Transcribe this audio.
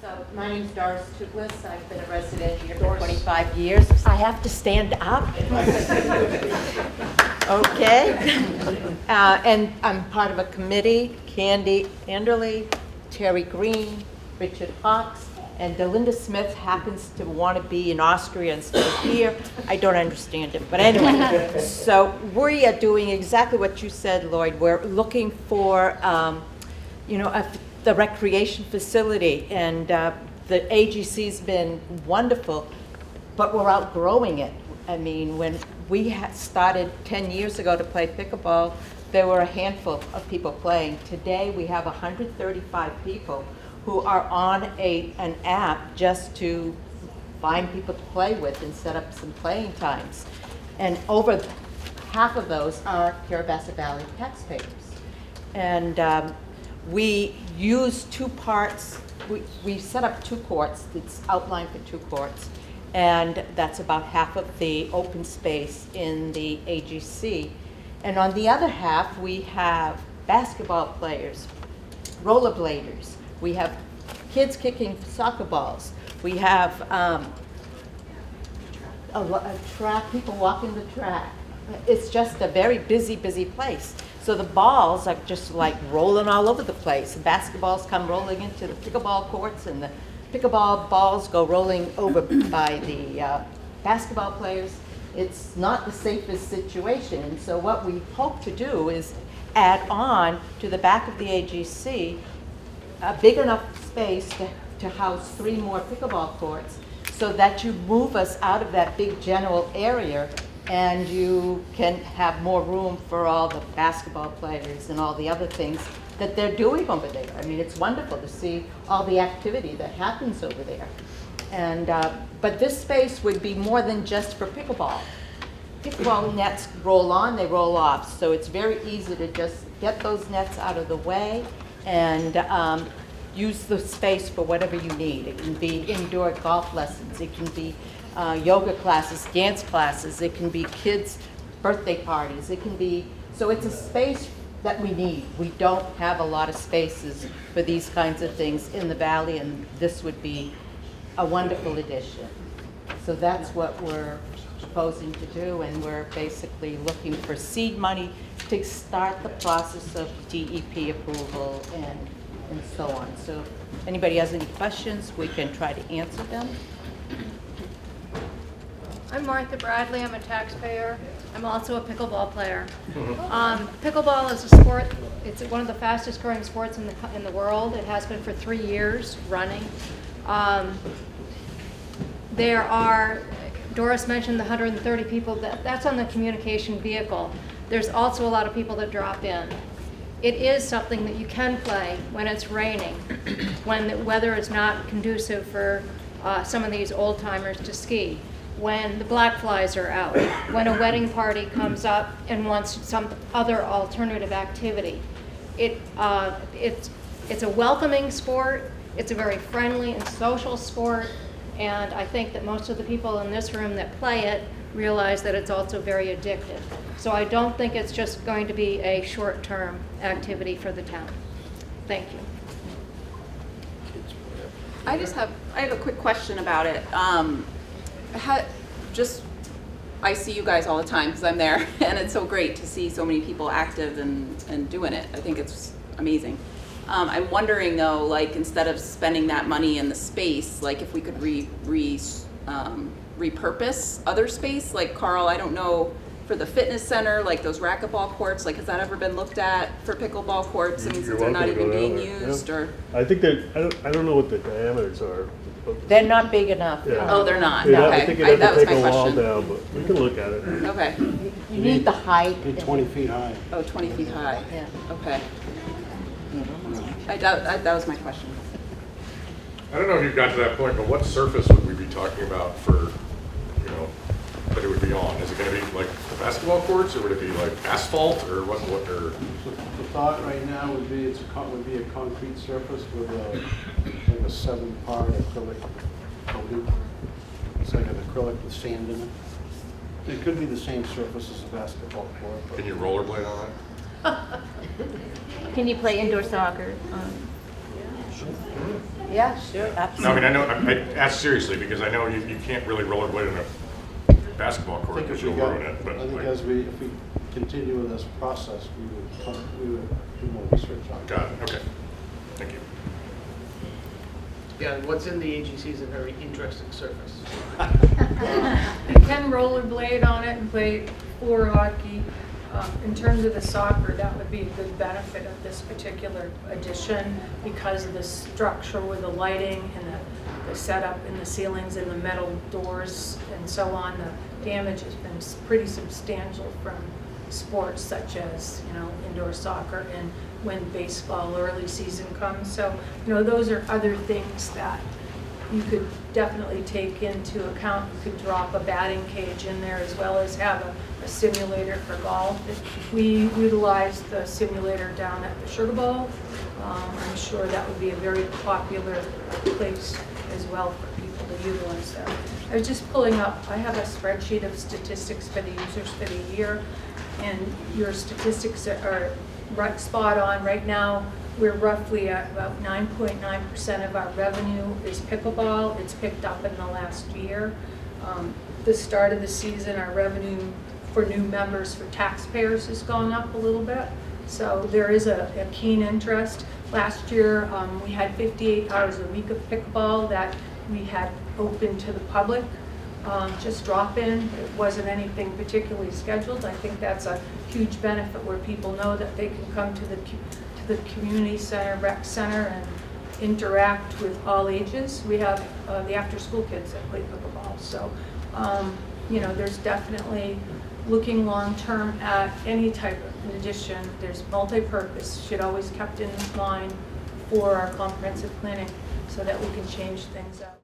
So my name's Doris Tootless. I've been a resident here for 25 years. I have to stand up. Okay. And I'm part of a committee. Candy Anderley, Terry Green, Richard Hawks, and Delinda Smith happens to want to be in Austria instead of here. I don't understand it. But anyway, so we are doing exactly what you said, Lloyd. We're looking for, the recreation facility, and the AGC's been wonderful, but we're outgrowing it. I mean, when we started 10 years ago to play pickleball, there were a handful of people playing. Today we have 135 people who are on an app just to find people to play with and set up some playing times. And over half of those are Carabassa Valley taxpayers. And we use two parts. We set up 2 courts. It's outlined for 2 courts. And that's about half of the open space in the AGC. And on the other half, we have basketball players, rollerbladers. We have kids kicking soccer balls. We have a track, people walking the track. It's just a very busy, busy place. So the balls are just like rolling all over the place. The basketballs come rolling into the pickleball courts, and the pickleball balls go rolling over by the basketball players. It's not the safest situation. And so what we hope to do is add on to the back of the AGC a big enough space to house 3 more pickleball courts, so that you move us out of that big general area and you can have more room for all the basketball players and all the other things that they're doing over there. I mean, it's wonderful to see all the activity that happens over there. And but this space would be more than just for pickleball. Pickleball nets roll on, they roll off, so it's very easy to just get those nets out of the way and use the space for whatever you need. It can be indoor golf lessons, it can be yoga classes, dance classes, it can be kids' birthday parties, it can be, so it's a space that we need. We don't have a lot of spaces for these kinds of things in the valley, and this would be a wonderful addition. So that's what we're proposing to do, and we're basically looking for seed money to start the process of DEP approval and so on. So if anybody has any questions, we can try to answer them. I'm Martha Bradley. I'm a taxpayer. I'm also a pickleball player. Pickleball is a sport. It's one of the fastest growing sports in the world. It has been for 3 years running. There are, Doris mentioned the 130 people. That's on the communication vehicle. There's also a lot of people that drop in. It is something that you can play when it's raining, when the weather is not conducive for some of these old timers to ski, when the black flies are out, when a wedding party comes up and wants some other alternative activity. It's a welcoming sport. It's a very friendly and social sport, and I think that most of the people in this room that play it realize that it's also very addictive. So I don't think it's just going to be a short-term activity for the town. Thank you. I have a quick question about it. I see you guys all the time because I'm there, and it's so great to see so many people active and doing it. I think it's amazing. I'm wondering though, like, instead of spending that money in the space, like if we could repurpose other space, like Carl, I don't know, for the fitness center, like those racquetball courts, like has that ever been looked at for pickleball courts? I mean, since they're not even being used, yeah. Or I think that I don't know what the diameters are. They're not big enough. Yeah. Oh, they're not. Yeah, Okay, I think it'd that have to was take my a wall question. down, but we can look at it. Okay. You need the height. Be 20 feet high. Oh, 20 feet high. Yeah. Okay. That was my question. I don't know if you've got to that point, but what surface would we be talking about for, that it would be on? Is it going to be like the basketball courts, or would it be like asphalt, or what? Or So the thought right now would be would be a concrete surface with like a 7-part acrylic coating. It's like an acrylic with sand in it. It could be the same surface as a basketball court. But can you rollerblade on it? Can you play indoor soccer? Yeah, sure, No, I absolutely. mean, I asked seriously because I know you can't really rollerblade in a basketball I court think because if we you'll got, ruin it, but I think like, if we continue with this process, we would do more research on it. got it, okay. Thank you. Yeah, and what's in the AGC is a very interesting surface. You can rollerblade on it and play floor hockey. In terms of the soccer, that would be a good benefit of this particular addition because of the structure with the lighting and the setup in the ceilings and the metal doors and so on. The damage has been pretty substantial from sports such as, indoor soccer and when baseball early season comes. So, those are other things that you could definitely take into account. You could drop a batting cage in there as well as have a simulator for golf. We utilized the simulator down at the Sugar Bowl. I'm sure that would be a very popular place as well for people to utilize that. I was just pulling up, I have a spreadsheet of statistics for the users for the year, and your statistics are right spot on. Right now, we're roughly at about 9.9% of our revenue is pickleball. It's picked up in the last year. The start of the season, our revenue for new members for taxpayers has gone up a little bit. So there is a keen interest. Last year, we had 58 hours a week of pickleball that we had open to the public. Just drop in. It wasn't anything particularly scheduled. I think that's a huge benefit where people know that they can come to the community center, rec center, and interact with all ages. We have the after-school kids that play pickleball. So, there's definitely looking long-term at any type of addition. There's multi-purpose, should always kept in mind for our comprehensive planning so that we can change things up.